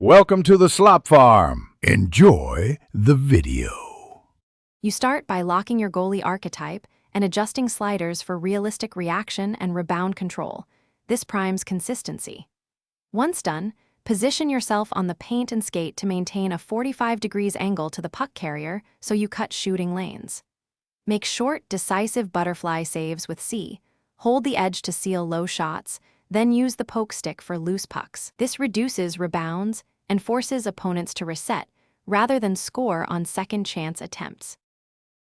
Welcome to the Slop Farm. Enjoy the video. You start by locking your goalie archetype and adjusting sliders for realistic reaction and rebound control. This primes consistency. Once done, position yourself on the paint and skate to maintain a 45 degrees angle to the puck carrier so you cut shooting lanes. Make short, decisive butterfly saves with C. Hold the edge to seal low shots, then use the poke stick for loose pucks. This reduces rebounds and forces opponents to reset, rather than score on second-chance attempts.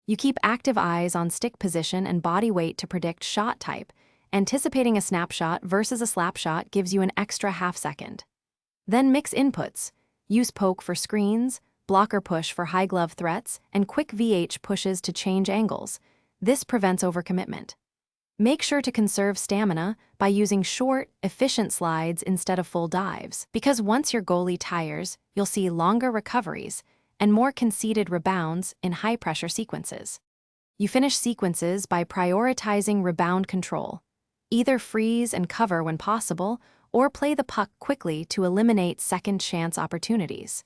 You keep active eyes on stick position and body weight to predict shot type. Anticipating a snapshot versus a slap shot gives you an extra half-second. Then mix inputs. Use poke for screens, blocker push for high glove threats, and quick VH pushes to change angles. This prevents overcommitment. Make sure to conserve stamina by using short, efficient slides instead of full dives, because once your goalie tires, you'll see longer recoveries and more conceded rebounds in high-pressure sequences. You finish sequences by prioritizing rebound control. Either freeze and cover when possible, or play the puck quickly to eliminate second-chance opportunities.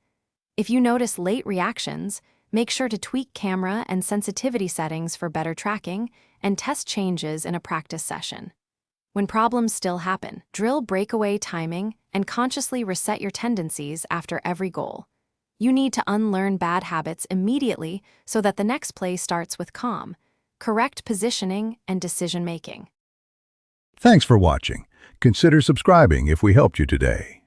If you notice late reactions, make sure to tweak camera and sensitivity settings for better tracking and test changes in a practice session. When problems still happen, drill breakaway timing and consciously reset your tendencies after every goal. You need to unlearn bad habits immediately so that the next play starts with calm, correct positioning, and decision-making. Thanks for watching. Consider subscribing if we helped you today.